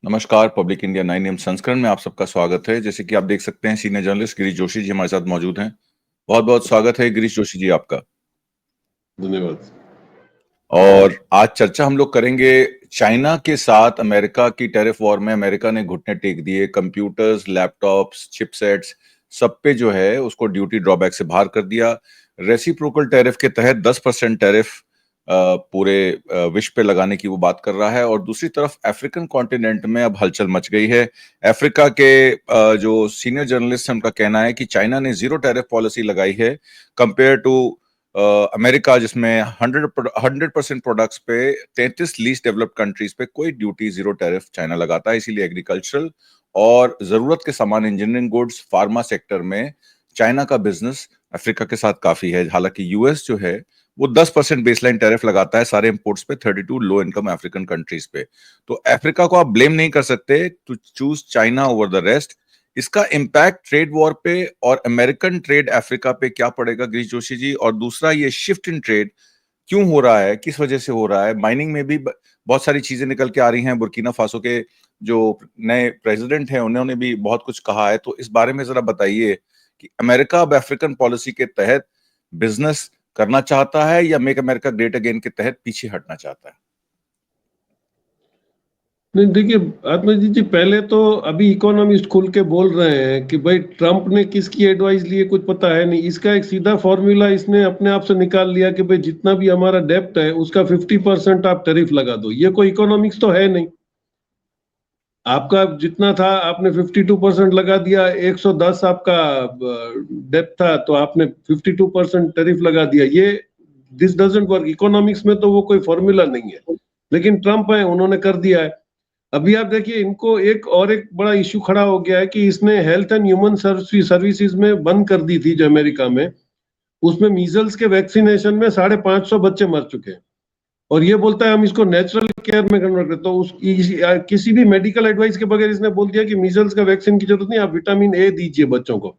नमस्कार। Public India 9 AM संस्करण में आप सबका स्वागत है। जैसे कि आप देख सकते हैं, सीनियर जर्नलिस्ट गिरीश जोशी जी हमारे साथ मौजूद हैं। बहुत बहुत स्वागत है गिरीश जोशी जी आपका। धन्यवाद। और आज चर्चा हम लोग करेंगे चाइना के साथ अमेरिका की टैरिफ वॉर में। अमेरिका ने घुटने टेक दिए, कंप्यूटर्स, लैपटॉप्स, चिपसेट्स सब पे जो है उसको ड्यूटी ड्रॉबैक से बाहर कर दिया। रेसिप्रोकल टैरिफ के तहत 10% टैरिफ पूरे विश्व पे लगाने की वो बात कर रहा है। और दूसरी तरफ अफ्रीकन कॉन्टिनेंट में अब हलचल मच गई है। अफ्रीका के जो सीनियर जर्नलिस्ट हैं उनका कहना है कि चाइना ने जीरो टैरिफ पॉलिसी लगाई है कंपेयर टू अमेरिका, जिसमें 100% प्रोडक्ट्स पे 33 लीस्ट डेवलप्ड कंट्रीज पे कोई ड्यूटी जीरो टैरिफ चाइना लगाता है। इसीलिए एग्रीकल्चरल और जरूरत के सामान, इंजीनियरिंग गुड्स, फार्मा सेक्टर में चाइना का बिजनेस अफ्रीका के साथ काफी है। हालांकि यूएस जो है वो 10% बेसलाइन टैरिफ लगाता है सारे इंपोर्ट्स पे 32 लो इनकम अफ्रीकन कंट्रीज पे। तो अफ्रीका को आप ब्लेम नहीं कर सकते to choose China over the rest. इसका इम्पैक्ट ट्रेड वॉर पे और अमेरिकन ट्रेड अफ्रीका पे क्या पड़ेगा गिरीश जोशी जी? और दूसरा, ये शिफ्ट इन ट्रेड क्यों हो रहा है, किस वजह से हो रहा है? माइनिंग में भी बहुत सारी चीजें निकल के आ रही हैं। बुर्किना फासो के जो नए प्रेसिडेंट हैं उन्होंने भी बहुत कुछ कहा है। तो इस बारे में जरा बताइए कि अमेरिका अब अफ्रीकन पॉलिसी के तहत बिजनेस करना चाहता है या मेक अमेरिका ग्रेट अगेन के तहत पीछे हटना चाहता है? नहीं, देखिए आत्मजीत जी, पहले तो अभी इकोनॉमिस्ट खुल के बोल रहे हैं कि भाई ट्रम्प ने किसकी एडवाइस ली है कुछ पता है नहीं। इसका एक सीधा फॉर्मूला इसने अपने आप से निकाल लिया कि भाई जितना भी हमारा डेप्ट है उसका 50% आप टैरिफ लगा दो। ये कोई इकोनॉमिक्स तो है नहीं। आपका जितना था आपने 52% लगा दिया, 110 आपका डेप्ट था तो आपने 52% टैरिफ लगा दिया। ये दिस डजंट वर्क। इकोनॉमिक्स में तो वो कोई फॉर्मूला नहीं है, लेकिन ट्रम्प है, उन्होंने कर दिया है। अभी आप देखिए, इनको एक बड़ा इश्यू खड़ा हो गया है कि इसने हेल्थ एंड ह्यूमन सर्विसेज में बंद कर दी थी जो अमेरिका में। उसमें मीजल्स के वैक्सीनेशन में 550 बच्चे मर चुके हैं और ये बोलता है हम इसको नेचुरल केयर में कन्वर्ट करते। तो किसी भी मेडिकल एडवाइस के बगैर इसने बोल दिया कि मीजल्स का वैक्सीन की जरूरत नहीं, आप विटामिन ए दीजिए बच्चों को।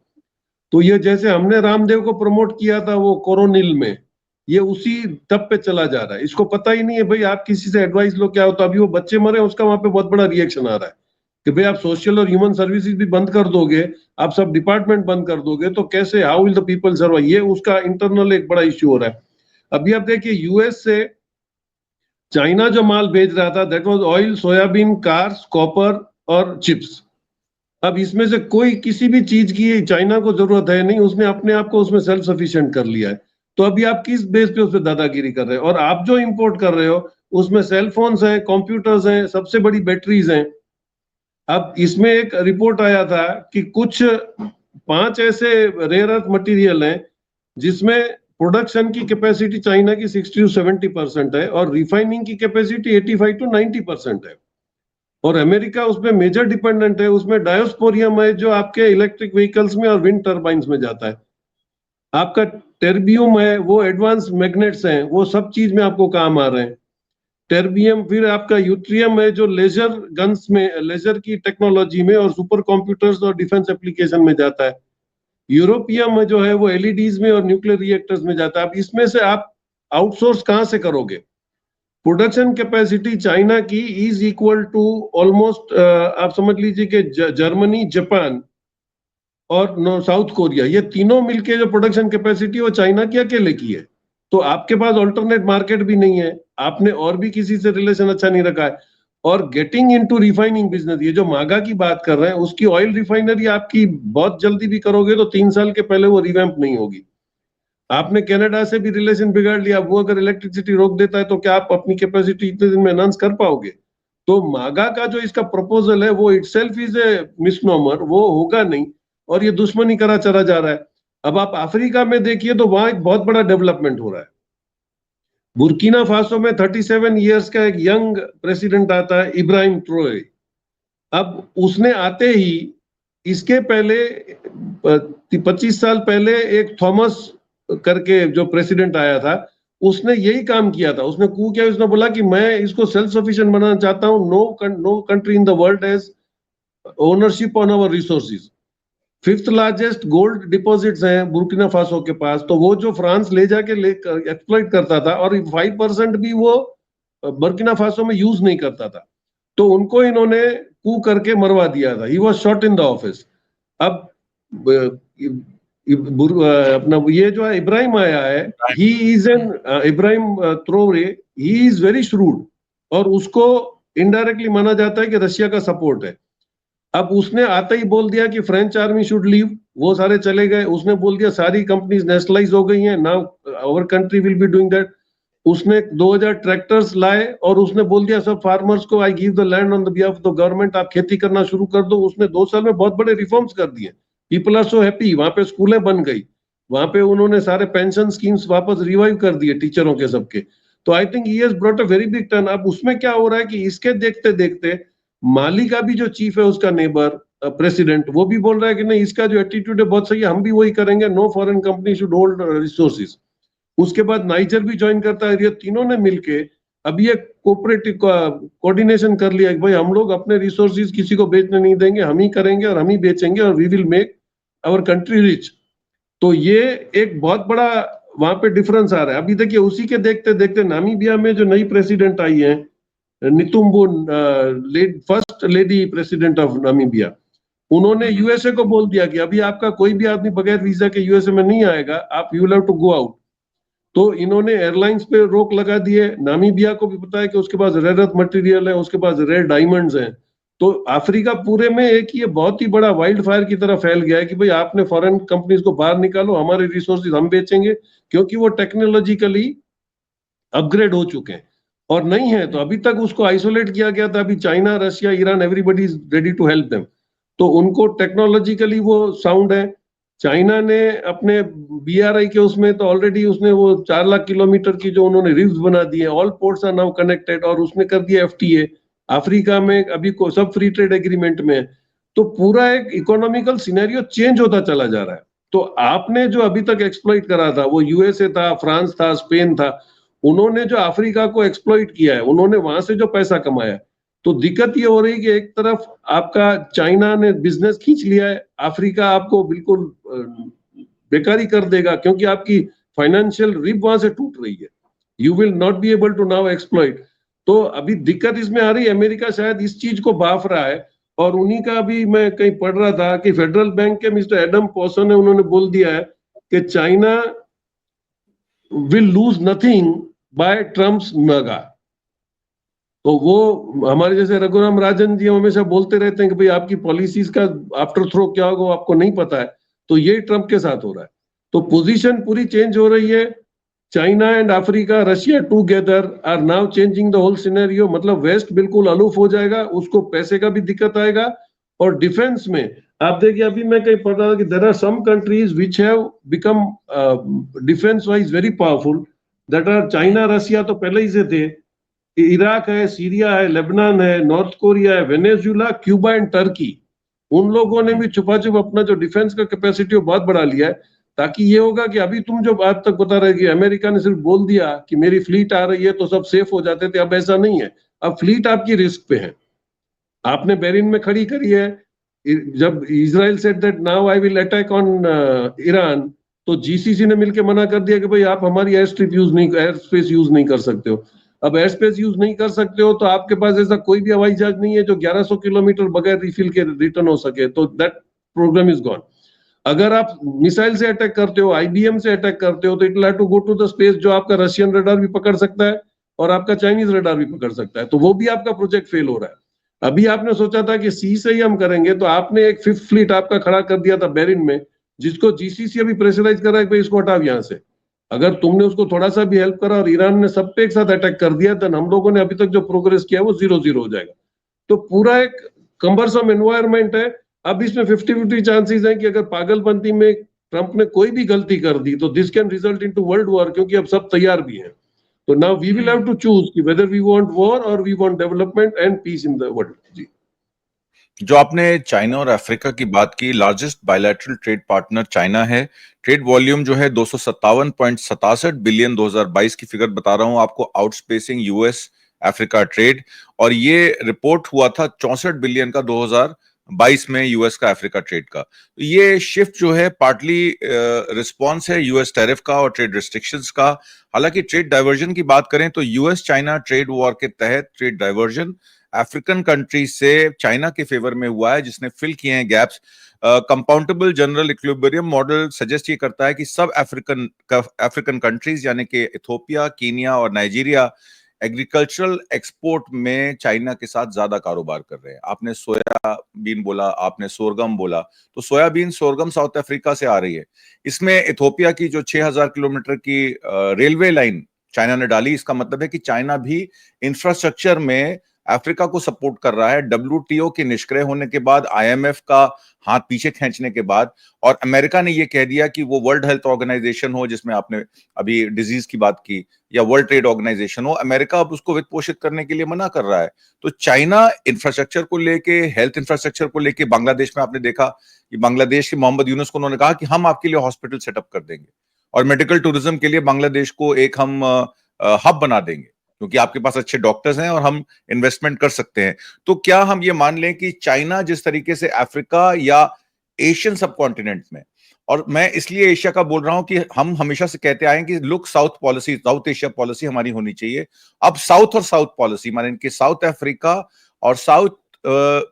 तो ये जैसे हमने रामदेव को प्रमोट किया था वो कोरोनिल में, ये उसी तब पे चला जा रहा है। इसको पता ही नहीं है भाई आप किसी से एडवाइस लो क्या होता। अभी वो बच्चे मरे, उसका वहां पे बहुत बड़ा रिएक्शन आ रहा है कि भाई आप सोशल और ह्यूमन सर्विसेज भी बंद कर दोगे, आप सब डिपार्टमेंट बंद कर दोगे तो कैसे, how will the people survive? ये उसका इंटरनल एक बड़ा इश्यू हो रहा है। अभी आप देखिए, यूएस से चाइना जो माल भेज रहा था that was oil, soybean, cars, copper और चिप्स। अब इसमें से कोई किसी भी चीज की चाइना को जरूरत है नहीं, उसने अपने आप को उसमें सेल्फ सफिशिएंट कर लिया है। तो अभी आप किस बेस पे उस पर दादागिरी कर रहे हो? और आप जो इंपोर्ट कर रहे हो उसमें सेल फोन्स हैं, कंप्यूटर्स हैं, सबसे बड़ी बैटरीज हैं। अब इसमें एक रिपोर्ट आया था कि कुछ 5 ऐसे रेयर अर्थ मटेरियल हैं जिसमें प्रोडक्शन की कैपेसिटी चाइना की 60 to 70% है और रिफाइनिंग की कैपेसिटी 85 to 90% है। और अमेरिका उसमें मेजर डिपेंडेंट है। उसमें डायोस्पोरियम है जो आपके इलेक्ट्रिक व्हीकल्स में और विंड टर्बाइंस में जाता है। आपका टेर्बियम है, वो एडवांस मैग्नेट्स हैं, वो सब चीज में आपको काम आ रहे हैं। टेर्बियम, फिर आपका यूट्रियम है जो लेजर गन्स में, लेजर की टेक्नोलॉजी में और सुपर कंप्यूटर्स और डिफेंस एप्लीकेशन में जाता है। यूरोपियम जो है वो एलईडीज में और न्यूक्लियर रिएक्टर्स में जाता है। अब इसमें से आप आउटसोर्स कहां से करोगे? प्रोडक्शन कैपेसिटी चाइना की इज इक्वल टू ऑलमोस्ट, आप समझ लीजिए कि जर्मनी, जापान और साउथ कोरिया, ये तीनों मिलके जो प्रोडक्शन कैपेसिटी वो चाइना की अकेले की है। तो आपके पास ऑल्टरनेट मार्केट भी नहीं है, आपने और भी किसी से रिलेशन अच्छा नहीं रखा है। और गेटिंग इनटू रिफाइनिंग बिजनेस, ये जो मागा की बात कर रहे हैं, उसकी ऑयल रिफाइनरी आपकी बहुत जल्दी भी करोगे तो 3 साल के पहले वो रिवैम्प नहीं होगी। आपने कनाडा से भी रिलेशन बिगाड़ लिया, वो अगर इलेक्ट्रिसिटी रोक देता है तो क्या आप अपनी कैपेसिटी इतने दिन में एनहांस कर पाओगे? तो मागा का जो इसका प्रपोजल है वो इटसेल्फ इज ए मिसनोमर, वो होगा नहीं और ये दुश्मनी करा चला जा रहा है। अब आप अफ्रीका में देखिए तो वहां एक बहुत बड़ा डेवलपमेंट हो रहा है। बुर्किना फासो में 37 इयर्स का एक यंग प्रेसिडेंट आता है, इब्राहिम ट्रोए। अब उसने आते ही, इसके पहले 25 साल पहले एक थॉमस करके जो प्रेसिडेंट आया था, उसने यही काम किया था। उसने कू किया, उसने बोला कि मैं इसको सेल्फ सफिशिएंट बनाना चाहता हूं। No country in the world has ownership on our resources. 5th largest gold deposits हैं बुर्किना फासो के पास, तो वो जो फ्रांस ले जाके एक्सप्लॉइट करता था और 5% भी वो बुर्किना फासो में यूज नहीं करता था। तो उनको इन्होंने कू करके मरवा दिया था, he was shot in the office. अब अपना ये जो है इब्राहिम आया है, he is an Ibrahim Traore, he is very shrewd, और उसको इनडायरेक्टली माना जाता है कि रशिया का सपोर्ट है। अब उसने आते ही बोल दिया कि फ्रेंच आर्मी शुड लीव, वो सारे चले गए। उसने बोल दिया सारी कंपनीज नेशनलाइज हो गई हैं, now our country will be doing that. उसने 2000 ट्रैक्टर्स लाए और उसने बोल दिया सब फार्मर्स को, I give the land on the behalf of the government, आप खेती करना शुरू कर दो। उसने 2 साल में बहुत बड़े रिफॉर्म्स कर दिए। पीपल आर सो हैप्पी, वहां पे स्कूलें बन गई, वहां पे उन्होंने सारे पेंशन स्कीम्स वापस रिवाइव कर दिए टीचरों के सबके। तो I think he has brought a very big turn. अब उसमें क्या हो रहा है कि इसके देखते देखते माली का भी जो चीफ है उसका नेबर प्रेसिडेंट, वो भी बोल रहा है कि नहीं, इसका जो एटीट्यूड है बहुत सही है, हम भी वही करेंगे, no foreign company should hold resources. उसके बाद नाइजर भी ज्वाइन करता है। ये तीनों ने मिलके अब ये कोऑपरेटिव कोऑर्डिनेशन कर लिया कि भाई हम लोग अपने रिसोर्सेज किसी को बेचने नहीं देंगे, हम ही करेंगे और हम ही बेचेंगे, और we will make our country rich. तो ये एक बहुत बड़ा वहां पे डिफरेंस आ रहा है। अभी देखिए उसी के देखते देखते नामीबिया में जो नई प्रेसिडेंट आई है, Netumbo, first lady president of Namibia, उन्होंने यूएसए को बोल दिया कि अभी आपका कोई भी आदमी बगैर वीजा के यूएसए में नहीं आएगा, आप you have to go out. तो इन्होंने एयरलाइंस पे रोक लगा दिए। नामीबिया को भी पता है कि उसके पास रेयर अर्थ मटेरियल है, उसके पास रेयर डायमंड्स हैं। तो अफ्रीका पूरे में एक ये बहुत ही बड़ा वाइल्ड फायर की तरह फैल गया है कि भाई आपने फॉरेन कंपनीज को बाहर निकालो, हमारे रिसोर्सेज हम बेचेंगे, क्योंकि वो टेक्नोलॉजिकली अपग्रेड हो चुके हैं। और नहीं है तो अभी तक उसको आइसोलेट किया गया था। अभी China, Russia, Iran, everybody is ready to help them. तो उनको टेक्नोलॉजिकली वो साउंड है। चाइना ने अपने बीआरआई के उसमें तो ऑलरेडी उसने वो 4 लाख किलोमीटर की जो उन्होंने रिव्स बना दिए, all ports are now connected, और उसने कर दिया एफटीए। अफ्रीका में अभी को सब फ्री ट्रेड एग्रीमेंट में है। तो पूरा एक इकोनॉमिकल सिनेरियो चेंज होता चला जा रहा है। तो आपने जो अभी तक एक्सप्लॉइट करा था वो यूएसए था, फ्रांस था, स्पेन था, उन्होंने जो अफ्रीका को एक्सप्लॉइट किया है, उन्होंने वहां से जो पैसा कमाया। तो दिक्कत ये हो रही कि एक तरफ आपका चाइना ने बिजनेस खींच लिया है, अफ्रीका आपको बिल्कुल बेकारी कर देगा, क्योंकि आपकी फाइनेंशियल रिप वहां से टूट रही है। You will not be able to now exploit. तो अभी दिक्कत इसमें आ रही है, अमेरिका शायद इस चीज को बाफ रहा है। और उन्हीं का भी मैं कहीं पढ़ रहा था कि फेडरल बैंक के मिस्टर एडम पॉसन ने उन्होंने बोल दिया है कि China will lose nothing by Trump's MAGA. तो वो हमारे जैसे रघुराम राजन जी हमेशा बोलते रहते हैं कि भाई आपकी पॉलिसीज का आफ्टर थ्रो क्या होगा आपको नहीं पता है। तो ये ट्रम्प के साथ हो रहा है। तो पोजीशन पूरी चेंज हो रही है। China and Africa, Russia together are now changing the whole scenario. मतलब वेस्ट बिल्कुल अलूफ हो जाएगा, उसको पैसे का भी दिक्कत आएगा। और डिफेंस में आप देखिए, अभी मैं कहीं पढ़ रहा था कि there are some countries which have become defence wise very powerful, that are China, Russia तो पहले ही से थे, इराक है, सीरिया है, लेबनान है, नॉर्थ कोरिया है, वेनेजुला, क्यूबा एंड टर्की। उन लोगों ने भी छुपा छुप अपना जो डिफेंस का कैपेसिटी बहुत बढ़ा लिया है, ताकि ये होगा कि अभी तुम जो बात तक बता रहे कि अमेरिका ने सिर्फ बोल दिया कि मेरी फ्लीट आ रही है तो सब सेफ हो जाते थे, अब ऐसा नहीं है। अब फ्लीट आपकी रिस्क पे है। आपने बेरिन में खड़ी करी है। जब Israel said that now I will attack on Iran, तो जीसीसी ने मिलकर मना कर दिया कि भाई आप हमारी एयर स्ट्रिप यूज नहीं, एयर स्पेस यूज नहीं कर सकते हो। अब एयर स्पेस यूज नहीं कर सकते हो तो आपके पास ऐसा कोई भी हवाई जहाज नहीं है जो 1100 किलोमीटर बगैर रिफिल के रिटर्न हो सके, तो दैट प्रोग्राम इज गॉन। अगर आप मिसाइल से अटैक करते हो, आईबीएम से अटैक करते हो, तो it will have to go to the space, जो आपका रशियन रडार भी पकड़ सकता है और आपका चाइनीज रडार भी पकड़ सकता है। तो वो भी आपका प्रोजेक्ट फेल हो रहा है। अभी आपने सोचा था कि सी से ही हम करेंगे, तो आपने एक 5th फ्लीट आपका खड़ा कर दिया था बेरिन में, जिसको जीसीसी अभी प्रेशराइज कर रहा है कि इसको हटाओ यहां से। अगर तुमने उसको थोड़ा सा भी हेल्प करा और ईरान ने सब पे एक साथ अटैक कर दिया, तो हम लोगों ने अभी तक जो प्रोग्रेस किया वो 0-0 हो जाएगा। तो पूरा एक कंबरसम एनवायरमेंट है। अब इसमें 50-50 चांसेस हैं कि अगर पागलपंती में ट्रंप ने कोई भी गलती कर दी तो this can result into world war, क्योंकि अब सब तैयार भी हैं। तो now we will have to choose कि वेदर वी वांट वॉर और we want development and peace in the world. जी, जो आपने चाइना और अफ्रीका की बात की, largest bilateral trade partner China है। ट्रेड वॉल्यूम जो है 257.67 बिलियन 2022 की फिगर बता रहा हूं आपको, आउटस्पेसिंग यूएस अफ्रीका ट्रेड। और ये रिपोर्ट हुआ था 64 बिलियन का 2022 में यूएस का अफ्रीका ट्रेड का। तो ये शिफ्ट जो है पार्टली रिस्पॉन्स है यूएस टैरिफ का और ट्रेड रिस्ट्रिक्शंस का। हालांकि ट्रेड डाइवर्जन की बात करें तो यूएस चाइना ट्रेड वॉर के तहत ट्रेड डाइवर्जन अफ्रीकन कंट्रीज से चाइना के फेवर में हुआ है, जिसने फिल किए हैं gaps. Computable general equilibrium model suggest ये करता है कि सब अफ्रीकन कंट्रीज यानी कि इथोपिया, कीनिया और नाइजीरिया एग्रीकल्चरल एक्सपोर्ट में चाइना के साथ ज्यादा कारोबार कर रहे हैं। आपने सोयाबीन बोला, आपने सोरगम बोला, तो सोयाबीन सोरगम साउथ अफ्रीका से आ रही है। इसमें इथोपिया की जो 6000 किलोमीटर की रेलवे लाइन चाइना ने डाली, इसका मतलब है कि चाइना भी इंफ्रास्ट्रक्चर में अफ्रीका को सपोर्ट कर रहा है। डब्ल्यूटीओ के निष्क्रिय होने के बाद, आईएमएफ का हाथ पीछे खींचने के बाद, और अमेरिका ने यह कह दिया कि वो वर्ल्ड हेल्थ ऑर्गेनाइजेशन हो, जिसमें आपने अभी डिजीज की बात की, या वर्ल्ड ट्रेड ऑर्गेनाइजेशन हो, अमेरिका अब उसको वित्त पोषित करने के लिए मना कर रहा है। तो चाइना इंफ्रास्ट्रक्चर को लेके, हेल्थ इंफ्रास्ट्रक्चर को लेके, बांग्लादेश में आपने देखा कि बांग्लादेश के मोहम्मद यूनुस को उन्होंने कहा कि हम आपके लिए हॉस्पिटल सेटअप कर देंगे और मेडिकल टूरिज्म के लिए बांग्लादेश को एक हम हब बना देंगे, क्योंकि आपके पास अच्छे डॉक्टर्स हैं और हम इन्वेस्टमेंट कर सकते हैं। तो क्या हम ये मान लें कि चाइना जिस तरीके से अफ्रीका या एशियन सब कॉन्टिनेंट में, और मैं इसलिए एशिया का बोल रहा हूं कि हम हमेशा से कहते आए कि look south policy, south Asia policy हमारी होनी चाहिए। अब साउथ और साउथ पॉलिसी माने इनके साउथ अफ्रीका और साउथ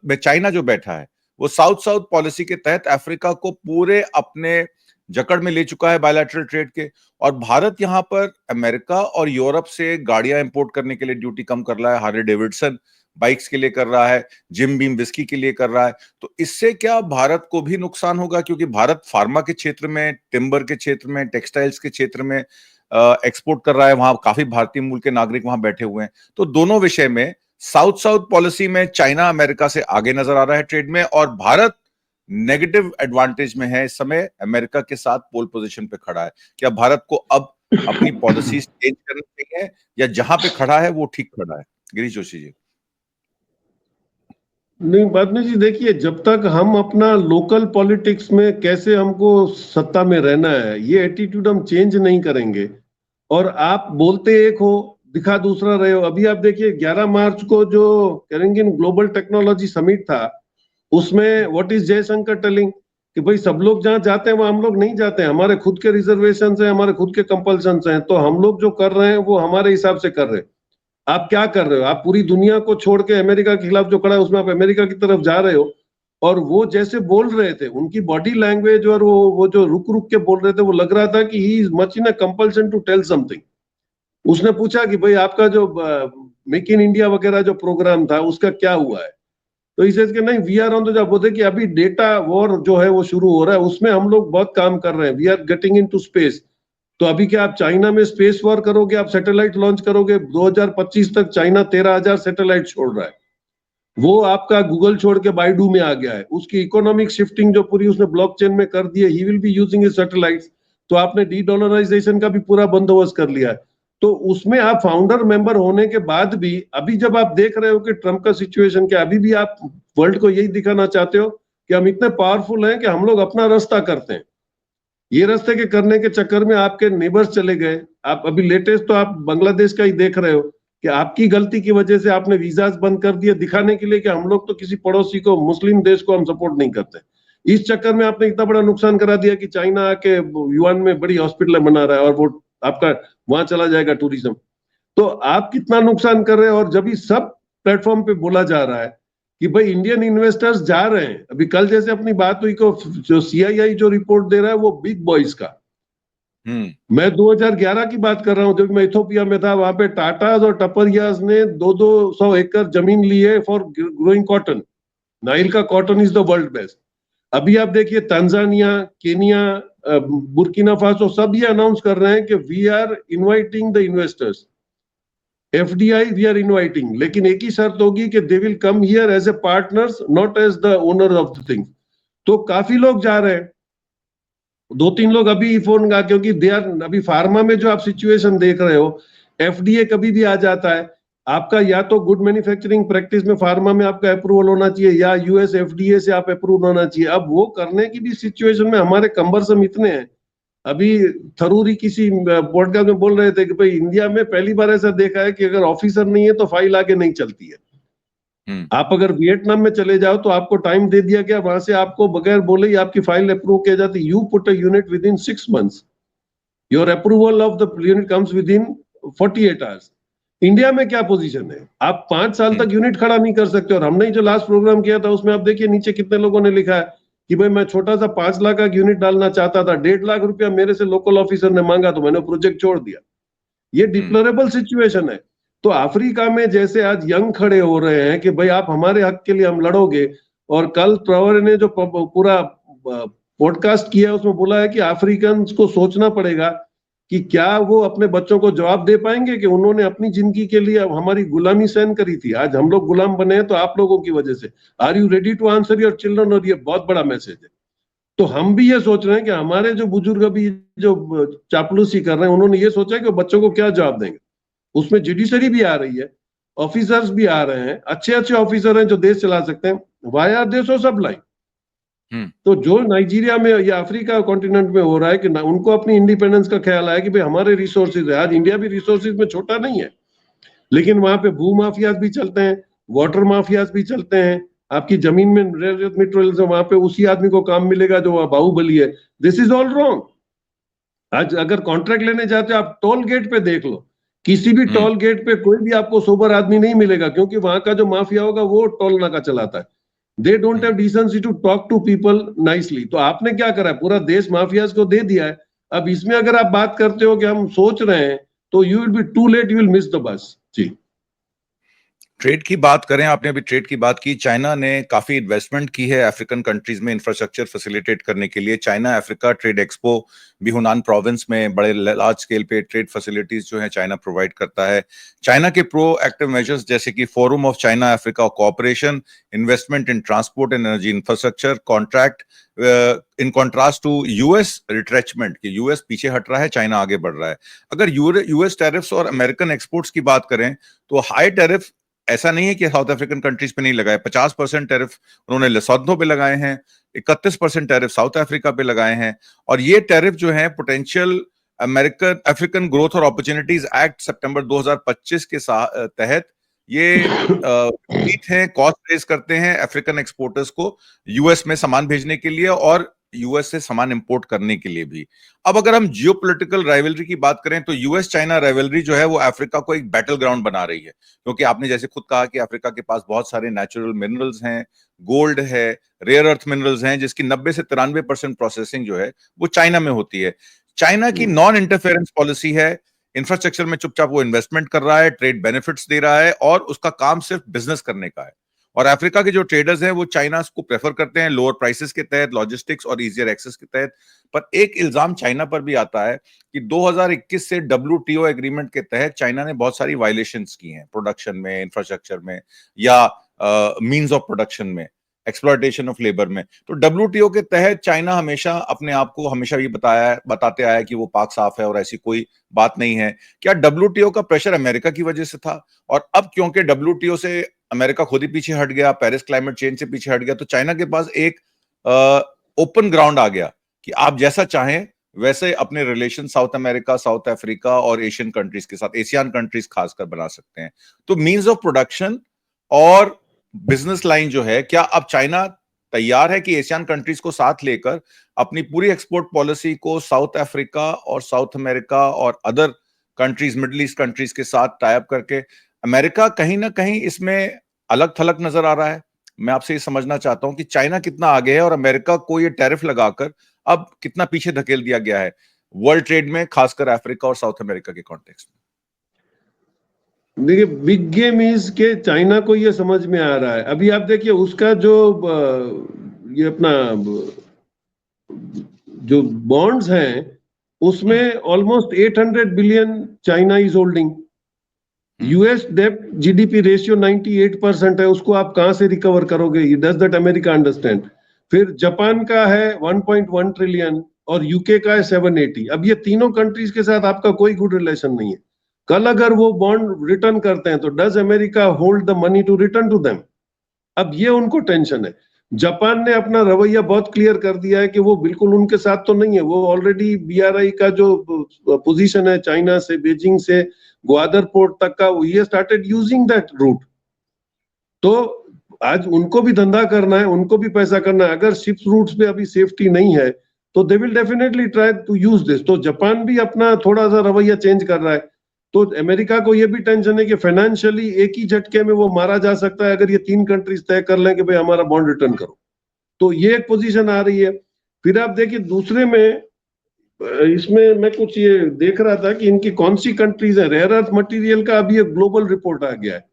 में चाइना जो बैठा है, वो साउथ साउथ पॉलिसी के तहत अफ्रीका को पूरे अपने जकड़ में ले चुका है बायलैटरल ट्रेड के। और भारत यहां पर अमेरिका और यूरोप से गाड़ियां इंपोर्ट करने के लिए ड्यूटी कम कर रहा है, हार्ले डेविडसन बाइक्स के लिए कर रहा है, जिम बीम विस्की के लिए कर रहा है। तो इससे क्या भारत को भी नुकसान होगा? क्योंकि भारत फार्मा के क्षेत्र में, टिम्बर के क्षेत्र में, टेक्सटाइल्स के क्षेत्र में एक्सपोर्ट कर रहा है, वहां काफी भारतीय मूल के नागरिक वहां बैठे हुए हैं। तो दोनों विषय में साउथ साउथ पॉलिसी में चाइना अमेरिका से आगे नजर आ रहा है ट्रेड में, और भारत नेगेटिव एडवांटेज में है इस समय, अमेरिका के साथ पोल पोजीशन पे खड़ा है। क्या भारत को अब अपनी पॉलिसी चेंज करनी चाहिए, या जहां पे खड़ा है वो ठीक खड़ा है? गिरीश जोशी जी। नहीं बादमी जी, देखिए, जब तक हम अपना लोकल पॉलिटिक्स में कैसे हमको सत्ता में रहना है, ये एटीट्यूड हम चेंज नहीं करेंगे, और आप बोलते एक हो, दिखा दूसरा रहे हो। अभी आप देखिए 11 मार्च को जो कैरिंगियन ग्लोबल टेक्नोलॉजी समिट था, उसमें व्हाट इज जयशंकर टेलिंग कि भाई सब लोग जहां जाते हैं वहां हम लोग नहीं जाते हैं, हमारे खुद के रिजर्वेशन हैं, हमारे खुद के कंपल्सन हैं, तो हम लोग जो कर रहे हैं वो हमारे हिसाब से कर रहे हैं। आप क्या कर रहे हो? आप पूरी दुनिया को छोड़ के अमेरिका के खिलाफ जो खड़ा है उसमें आप अमेरिका की तरफ जा रहे हो। और वो जैसे बोल रहे थे, उनकी बॉडी लैंग्वेज और वो जो रुक रुक के बोल रहे थे, वो लग रहा था कि he is much in a compulsion to tell something. उसने पूछा कि भाई आपका जो मेक इन इंडिया वगैरह जो प्रोग्राम था उसका क्या हुआ है? तो इसे कि नहीं, we are on the job. बोलते कि अभी डेटा वॉर जो है वो शुरू हो रहा है, उसमें हम लोग बहुत काम कर रहे हैं, we are getting into space. तो अभी क्या आप चाइना में स्पेस वॉर करोगे? आप सैटेलाइट लॉन्च करोगे? 2025 तक चाइना 13,000 सैटेलाइट छोड़ रहा है। वो आपका गूगल छोड़ के बाइडू में आ गया है। उसकी इकोनॉमिक शिफ्टिंग जो पूरी उसने ब्लॉकचेन में कर दी है, he will be using satellites. तो आपने डी डॉलराइजेशन का भी पूरा बंदोबस्त कर लिया है। तो उसमें आप फाउंडर मेंबर होने के बाद भी, अभी जब आप देख रहे हो कि ट्रंप का सिचुएशन क्या, अभी भी आप वर्ल्ड को यही दिखाना चाहते हो कि हम इतने पावरफुल हैं कि हम लोग अपना रास्ता करते हैं। ये रास्ते के करने के चक्कर में आपके नेबर्स चले गए। आप अभी लेटेस्ट तो आप बांग्लादेश का ही देख रहे हो कि आपकी गलती की वजह से आपने वीजाज बंद कर दिए, दिखाने के लिए कि हम लोग तो किसी पड़ोसी को, मुस्लिम देश को हम सपोर्ट नहीं करते। इस चक्कर में आपने इतना बड़ा नुकसान करा दिया कि चाइना आके युआन में बड़ी हॉस्पिटल बना रहा है और वो आपका वहां चला जाएगा टूरिज्म। तो आप कितना नुकसान कर रहे हैं। और जब इस सब प्लेटफॉर्म पे बोला जा रहा है कि भाई इंडियन इन्वेस्टर्स जा रहे हैं, अभी कल जैसे अपनी बात हुई को जो सीआईआई जो रिपोर्ट दे रहा है वो बिग बॉयज का, मैं 2011 की बात कर रहा हूं, जब मैं इथोपिया में था, वहां पे टाटाज और टपरियाज ने 200 एकड़ जमीन ली है फॉर ग्रोइंग कॉटन। नाइल का cotton is the world best. अभी आप देखिए तंजानिया, केनिया, बुर्किना फासो सब ये अनाउंस कर रहे हैं कि we are inviting the investors, FDI we are inviting, लेकिन एक ही शर्त होगी कि they will come here as a partners, not as the owner of the thing. तो काफी लोग जा रहे हैं, 2-3 लोग अभी फोन का, क्योंकि दे आर, अभी फार्मा में जो आप सिचुएशन देख रहे हो, एफडीए कभी भी आ जाता है आपका, या तो गुड मैन्युफैक्चरिंग प्रैक्टिस में फार्मा में आपका अप्रूवल होना चाहिए, या यूएस एफडीए से आप अप्रूव होना चाहिए। अब वो करने की भी सिचुएशन में हमारे कंबरसम इतने हैं। अभी थरूरी किसी पॉडकास्ट में बोल रहे थे कि भाई इंडिया में पहली बार ऐसा देखा है कि अगर ऑफिसर नहीं है तो फाइल आगे नहीं चलती है। आप अगर वियतनाम में चले जाओ तो आपको टाइम दे दिया गया, वहां से आपको बगैर बोले ही आपकी फाइल अप्रूव की जाती। You put a unit with in 6 months, your approval of the unit comes with in 48 hours। India में क्या पोजीशन है? आप 5 साल तक यूनिट खड़ा नहीं कर सकते। और हमने जो लास्ट प्रोग्राम किया था उसमें आप देखिए नीचे कितने लोगों ने लिखा है कि भाई मैं छोटा सा 5 लाख का यूनिट डालना चाहता था, 1.5 लाख रुपया मेरे से लोकल ऑफिसर ने मांगा तो मैंने प्रोजेक्ट छोड़ दिया। ये डिप्लोरेबल सिचुएशन है। तो अफ्रीका में जैसे आज यंग खड़े हो रहे हैं कि भाई आप हमारे हक के लिए हम लड़ोगे, और कल ट्रॉवर ने जो पूरा पॉडकास्ट किया उसमें बोला है कि अफ्रीकन को सोचना पड़ेगा कि क्या वो अपने बच्चों को जवाब दे पाएंगे कि उन्होंने अपनी जिंदगी के लिए हमारी गुलामी सहन करी थी, आज हम लोग गुलाम बने हैं तो आप लोगों की वजह से। Are you ready to answer your children? और ये बहुत बड़ा मैसेज है। तो हम भी ये सोच रहे हैं कि हमारे जो बुजुर्ग अभी जो चापलूसी कर रहे हैं उन्होंने ये सोचा है कि बच्चों को क्या जवाब देंगे। उसमें जुडिशरी भी आ रही है, ऑफिसर्स भी आ रहे हैं, अच्छे अच्छे ऑफिसर हैं जो देश चला सकते हैं। Why are they so sublime? तो जो नाइजीरिया में या अफ्रीका कॉन्टिनेंट में हो रहा है कि उनको अपनी इंडिपेंडेंस का ख्याल आया कि भाई हमारे रिसोर्सेज है। आज इंडिया भी रिसोर्सेज में छोटा नहीं है, लेकिन वहां पे भू माफियाज भी चलते हैं, वाटर माफियाज भी चलते हैं। आपकी जमीन में रेयर अर्थ मिनरल्स है, वहां पे उसी आदमी को काम मिलेगा जो वहां बाहुबली है। This is all wrong. आज अगर कॉन्ट्रैक्ट लेने जाते हो आप टोल गेट पे देख लो, किसी भी टोल गेट पे कोई भी आपको सोबर आदमी नहीं मिलेगा, क्योंकि वहां का जो माफिया होगा वो टोल नाका चलाता है। They don't have decency to talk to people nicely. तो आपने क्या करा है, पूरा देश माफियाज को दे दिया है। अब इसमें अगर आप बात करते हो कि हम सोच रहे हैं, तो you will be too late, you will miss the bus. जी, ट्रेड की बात करें, आपने अभी ट्रेड की बात की। चाइना ने काफी इन्वेस्टमेंट की है अफ्रीकन कंट्रीज में इंफ्रास्ट्रक्चर फैसिलिटेट करने के लिए। चाइना अफ्रीका ट्रेड एक्सपो भी हुनान प्रोविंस में बड़े लार्ज स्केल पे ट्रेड फैसिलिटीज जो है चाइना प्रोवाइड करता है। चाइना के प्रो एक्टिव मेजर्स जैसे कि forum of China Africa cooperation, investment in transport and energy infrastructure, contract, in contrast to US retrenchment, कि यूएस पीछे हट रहा है, चाइना आगे बढ़ रहा है। अगर यूएस टैरिफ्स और अमेरिकन एक्सपोर्ट्स की बात करें तो हाई टैरिफ ऐसा नहीं है कि साउथ अफ्रीकन कंट्रीज पे नहीं लगाए। 50% टैरिफ उन्होंने लेसोथो पे लगाए हैं, 31% टैरिफ साउथ अफ्रीका पे लगाए हैं। और ये टैरिफ जो है पोटेंशियल अमेरिकन अफ्रीकन ग्रोथ और अपॉर्चुनिटीज एक्ट सितंबर 2025 के तहत ये मीट है, कॉस्ट रेज करते हैं अफ्रीकन एक्सपोर्टर्स को यूएस में सामान भेजने के लिए और यूएस से सामान इंपोर्ट करने के लिए भी। अब अगर हम जियोपॉलिटिकल राइवलरी की बात करें तो यूएस चाइना राइवलरी जो है वो अफ्रीका को एक बैटल ग्राउंड बना रही है, क्योंकि आपने जैसे खुद कहा कि अफ्रीका के पास बहुत सारे नेचुरल मिनरल्स हैं, गोल्ड है, रेयर अर्थ मिनरल्स हैं, जिसकी 90 से 93% प्रोसेसिंग जो है वो चाइना में होती है। चाइना की नॉन इंटरफेरेंस पॉलिसी है, इंफ्रास्ट्रक्चर में चुपचाप वो इन्वेस्टमेंट कर रहा है, ट्रेड बेनिफिट्स दे रहा है और उसका काम सिर्फ बिजनेस करने का है। और अफ्रीका के जो ट्रेडर्स हैं वो चाइना को प्रेफर करते हैं लोअर प्राइसेस के तहत, लॉजिस्टिक्स और इजियर एक्सेस के तहत। पर एक इल्जाम चाइना पर भी आता है कि 2021 से डब्ल्यूटीओ एग्रीमेंट के तहत चाइना ने बहुत सारी वायलेशंस की हैं प्रोडक्शन में, इंफ्रास्ट्रक्चर में या मींस ऑफ प्रोडक्शन में, एक्सप्लॉयटेशन ऑफ लेबर में। तो डब्ल्यूटीओ के तहत चाइना हमेशा अपने आप को हमेशा ये बताते आया कि वो पाक साफ है और ऐसी कोई बात नहीं है। क्या डब्ल्यूटीओ का प्रेशर अमेरिका की वजह से था? और अब क्योंकि डब्ल्यूटीओ से अमेरिका खुद ही पीछे हट गया, पेरिस क्लाइमेट चेंज से पीछे हट गया, तो चाइना के पास एक ओपन ग्राउंड आ गया कि आप जैसा चाहें वैसे अपने relation south America, south Africa और एशियन कंट्रीज के साथ, एशियन कंट्रीज खासकर बना सकते हैं। तो मींस ऑफ प्रोडक्शन और बिजनेस लाइन जो है, क्या अब चाइना तैयार है कि एशियन कंट्रीज को साथ लेकर अपनी पूरी एक्सपोर्ट पॉलिसी को साउथ अफ्रीका और साउथ अमेरिका और other countries, middle east countries के साथ टाई अप करके? अमेरिका कहीं ना कहीं इसमें अलग थलग नजर आ रहा है। मैं आपसे ये समझना चाहता हूं कि चाइना कितना आगे है और अमेरिका को ये टैरिफ लगाकर अब कितना पीछे धकेल दिया गया है वर्ल्ड ट्रेड में, खासकर अफ्रीका और साउथ अमेरिका के कॉन्टेक्स्ट में। देखिए बिग गेम इज के चाइना को ये समझ में आ रहा है। अभी आप देखिए उसका जो ये अपना जो बॉन्ड्स हैं उसमें almost 800 billion China is holding. US डेब्ट जीडीपी रेशियो 98% है, उसको आप कहां से रिकवर करोगे? Does that America understand? फिर जापान का है 1.1 ट्रिलियन और यूके का है 780। अब ये तीनों कंट्रीज के साथ आपका कोई गुड रिलेशन नहीं है। कल अगर वो बॉन्ड रिटर्न करते हैं तो does America hold the money to return to them? अब ये उनको टेंशन है। जापान ने अपना रवैया बहुत क्लियर कर दिया है कि वो बिल्कुल उनके साथ तो नहीं है। वो ऑलरेडी बीआरआई का जो पोजीशन है चाइना से, बीजिंग से ग्वादर पोर्ट तक का, ये स्टार्टेड यूजिंग दैट रूट। तो आज उनको भी धंधा करना है, उनको भी पैसा करना है। अगर शिप्स रूट्स पे अभी सेफ्टी नहीं है तो they will definitely try to use this. तो जापान भी अपना थोड़ा सा रवैया चेंज कर रहा है। तो अमेरिका को ये भी टेंशन है कि फाइनेंशियली एक ही झटके में वो मारा जा सकता है अगर ये 3 कंट्रीज तय कर लें कि भाई हमारा बॉन्ड रिटर्न करो। तो ये एक पोजीशन आ रही है। फिर आप देखिए दूसरे में, इसमें मैं कुछ ये देख रहा था कि इनकी कौन सी कंट्रीज है, रेयर अर्थ मटेरियल का अभी एक ग्लोबल रिपोर्ट आ गया है,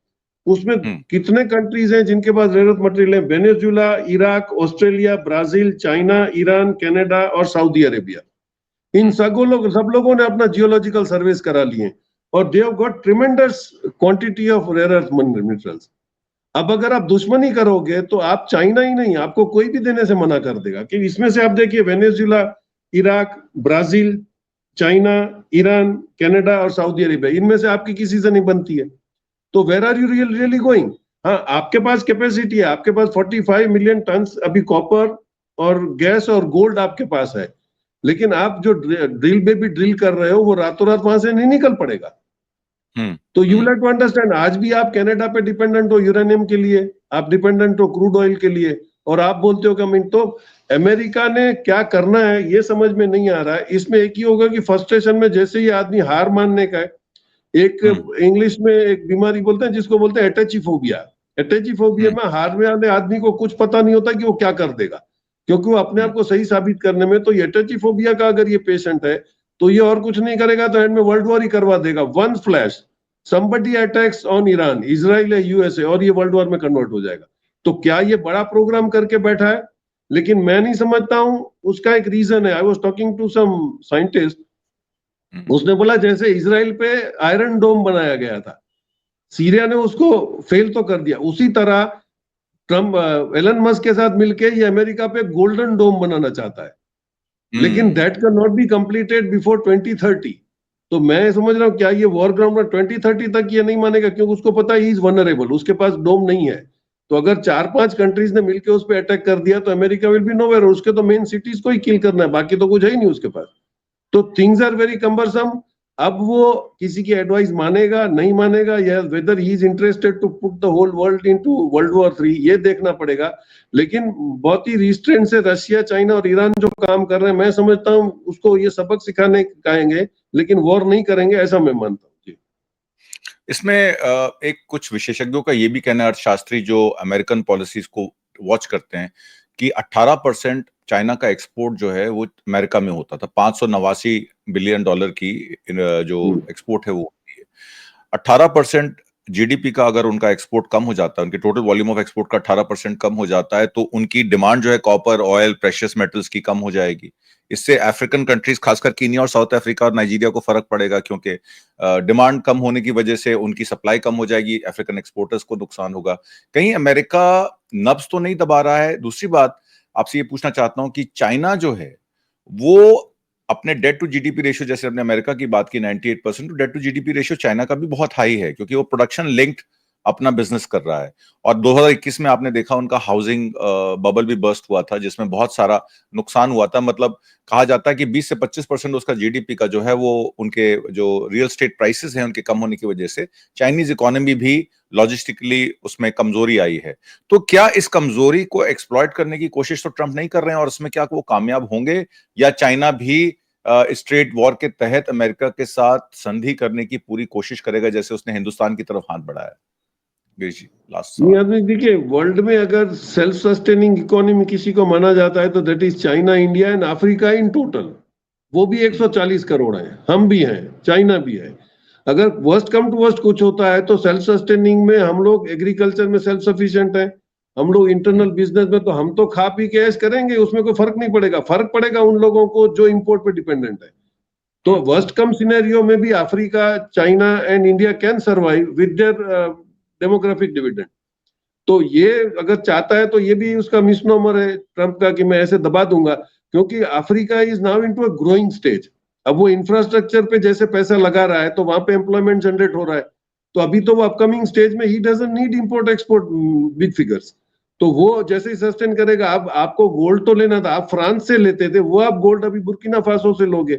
उसमें कितने कंट्रीज हैं जिनके पास रेयर अर्थ मटेरियल है। Venezuela, Iraq, Australia, Brazil, China, Iran, Canada और सऊदी अरेबिया। इन सब लोगों ने अपना जियोलॉजिकल सर्वेस करा लिए और they have got tremendous quantity of rare earth minerals. अब अगर आप दुश्मनी करोगे तो आप चाइना ही नहीं, आपको कोई भी देने से मना कर देगा। कि इसमें से आप देखिए Venezuela, Iraq, Brazil, China, Iran, Canada और सऊदी अरेबिया, इनमें से आपकी किसी से नहीं बनती है। तो where are you really going? हाँ, आपके पास कैपेसिटी है, आपके पास 45 मिलियन टन अभी कॉपर और गैस और गोल्ड आपके पास है, लेकिन आप जो ड्रिल में भी ड्रिल कर रहे हो वो रातों रात वहां से नहीं निकल पड़ेगा। तो यू लेट टू अंडरस्टैंड, आज भी आप कनाडा पे डिपेंडेंट हो यूरेनियम के लिए, आप डिपेंडेंट हो क्रूड ऑयल के लिए, और आप बोलते हो कि तो अमेरिका ने क्या करना है ये समझ में नहीं आ रहा है। इसमें एक ही होगा कि फ्रस्ट्रेशन में जैसे ही आदमी हार मानने का है, एक इंग्लिश में एक बीमारी बोलते हैं जिसको बोलते हैं एटेचिफोबिया। एटेचिफोबिया में हारने वाले आदमी को कुछ पता नहीं होता कि वो क्या कर देगा, क्योंकि वो अपने आप को सही साबित करने में। तो एटेचिफोबिया का अगर ये पेशेंट है तो ये और कुछ नहीं करेगा तो एंड में वर्ल्ड वॉर ही करवा देगा। One flash somebody attacks on Iran, Israel है, यूएसए, और ये वर्ल्ड वॉर में कन्वर्ट हो जाएगा। तो क्या ये बड़ा प्रोग्राम करके बैठा है? लेकिन मैं नहीं समझता हूं। उसका एक रीजन है। I was talking to some scientist, उसने बोला जैसे इजराइल पे आयरन डोम बनाया गया था, सीरिया ने उसको फेल तो कर दिया, उसी तरह ट्रम्प एलन मस्क के साथ मिलके ये अमेरिका पे गोल्डन डोम बनाना चाहता है, लेकिन that can not be completed before 2030। तो मैं समझ रहा हूँ क्या ये वॉर ग्राउंड में 2030 तक ये नहीं मानेगा, क्योंकि उसको पता है ही इज वनरेबल, उसके पास डोम नहीं है। तो अगर 4-5 कंट्रीज ने मिलकर उस पर अटैक कर दिया तो अमेरिका विल बी नोवेयर, उसके तो मेन सिटीज को ही किल करना है, बाकी तो कुछ है ही नहीं उसके पास। तो थिंग्स आर वेरी कम्बरसम। अब वो किसी की एडवाइस मानेगा नहीं मानेगा, या whether he is interested to put the whole world into world war 3, ये देखना पड़ेगा। लेकिन बहुत ही रिस्ट्रेंट से रशिया, चाइना और ईरान जो काम कर रहे हैं, मैं समझता हूँ उसको ये सबक सिखाने कहेंगे, लेकिन वॉर नहीं करेंगे, ऐसा मैं मानता हूँ। इसमें एक कुछ विशेषज्ञों का ये भी कहना है, अर्थशास्त्री जो अमेरिकन पॉलिसीज को वॉच करते हैं, कि 18% चाइना का एक्सपोर्ट जो है वो अमेरिका में होता था। 589 बिलियन डॉलर की जो एक्सपोर्ट है वो होती है। 18% जीडीपी का अगर उनका एक्सपोर्ट कम हो जाता है, उनके टोटल वॉल्यूम ऑफ एक्सपोर्ट का 18% कम हो जाता है, तो उनकी डिमांड जो है कॉपर, ऑयल, प्रेशियस मेटल्स की कम हो जाएगी। इससे अफ्रीकन कंट्रीज, खासकर कीनिया और साउथ अफ्रीका और नाइजीरिया को फर्क पड़ेगा, क्योंकि डिमांड कम होने की वजह से उनकी सप्लाई कम हो जाएगी, अफ्रीकन एक्सपोर्टर्स को नुकसान होगा। कहीं अमेरिका नब्ज तो नहीं दबा रहा है? दूसरी बात आपसे ये पूछना चाहता हूं कि चाइना जो है वो अपने डेट टू जीडीपी रेशियो, जैसे अपने अमेरिका की बात की 98%, तो debt to GDP ratio China का भी बहुत हाई है, क्योंकि वो प्रोडक्शन लिंक्ड अपना बिजनेस कर रहा है। और 2021 में आपने देखा उनका हाउसिंग बबल भी बर्स्ट हुआ था, जिसमें बहुत सारा नुकसान हुआ था। मतलब कहा जाता है कि 20 से 25% उसका जीडीपी का जो है वो उनके जो रियल स्टेट प्राइसेस हैं उनके कम होने की वजह से चाइनीज इकोनॉमी भी लॉजिस्टिकली उसमें कमजोरी आई है। तो क्या इस कमजोरी को एक्सप्लॉइट करने की कोशिश तो ट्रंप नहीं कर रहे हैं, और इसमें क्या वो कामयाब होंगे, या चाइना भी स्ट्रेट वॉर के तहत अमेरिका के साथ संधि करने की पूरी कोशिश करेगा, जैसे उसने हिंदुस्तान की तरफ हाथ बढ़ाया? नहीं आदमी, देखिए वर्ल्ड में अगर सेल्फ सस्टेनिंग इकोनॉमी किसी को माना जाता है तो that is China, India and Africa in total. वो भी 140 करोड़ है, हम भी हैं, चाइना भी है। अगर वर्स्ट कम टू वर्स्ट कुछ होता है तो सेल्फ सस्टेनिंग में हम लोग एग्रीकल्चर में सेल्फ सफिशिएंट है, हम लोग इंटरनल बिजनेस में तो हम तो खा पी के ऐश करेंगे, उसमें कोई फर्क नहीं पड़ेगा। फर्क पड़ेगा उन लोगों को जो इंपोर्ट पे डिपेंडेंट है। तो वर्स्ट कम सिनेरियो में भी Africa, China and India can survive with their demographic dividend. तो ये अगर चाहता है तो ये भी उसका मिसनोमर है ट्रंप का कि मैं ऐसे दबा दूंगा, क्योंकि Africa is now into a growing stage. अब वो इंफ्रास्ट्रक्चर पे जैसे पैसा लगा रहा है तो वहां पे एम्प्लॉयमेंट जनरेट हो रहा है। तो अभी तो वो अपकमिंग स्टेज में he doesn't need import export big figures. तो वो जैसे ही सस्टेन करेगा। अब आपको गोल्ड तो लेना था, आप फ्रांस से लेते थे, वो आप गोल्ड अभी बुर्किना फासो से लोगे,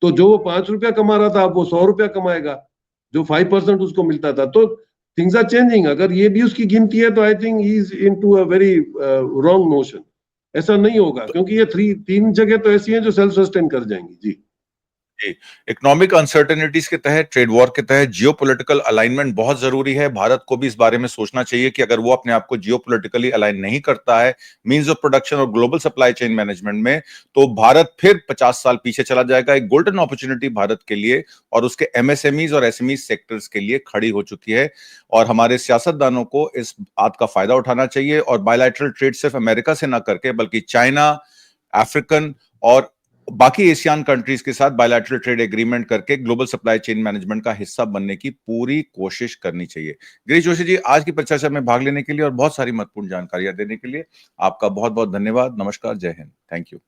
तो जो वो 5 रुपया कमा रहा था अब वो 100 रुपया कमाएगा, जो 5% उसको मिलता था। तो थिंग्स आर चेंजिंग। अगर ये भी उसकी गिनती है तो I think he is into a very wrong notion. ऐसा नहीं होगा, क्योंकि ये 3 जगह तो ऐसी हैं जो सेल्फ सस्टेन कर जाएंगी। जी जी, इकोनॉमिक अनसर्टेनिटीज के तहत, ट्रेड वॉर के तहत जियोपॉलिटिकल अलाइनमेंट बहुत जरूरी है। भारत को भी इस बारे में सोचना चाहिए कि अगर वो अपने आप को जियोपॉलिटिकली अलाइन नहीं करता है मींस ऑफ प्रोडक्शन और ग्लोबल सप्लाई चेन मैनेजमेंट में, तो भारत फिर 50 साल पीछे चला जाएगा। एक गोल्डन अपॉर्चुनिटी भारत के लिए और उसके एमएसएमईज और एसएमई सेक्टर्स के लिए खड़ी हो चुकी है, और हमारे सियासतदानों को इस बात का फायदा उठाना चाहिए और बायलैटरल ट्रेड सिर्फ अमेरिका से ना करके बल्कि चाइना, अफ्रीकन और बाकी एशियन कंट्रीज के साथ बायलैटरल ट्रेड एग्रीमेंट करके ग्लोबल सप्लाई चेन मैनेजमेंट का हिस्सा बनने की पूरी कोशिश करनी चाहिए। गिरीश जोशी जी, आज की परिचर्चा में भाग लेने के लिए और बहुत सारी महत्वपूर्ण जानकारियां देने के लिए आपका बहुत बहुत धन्यवाद। नमस्कार, जय हिंद, थैंक यू।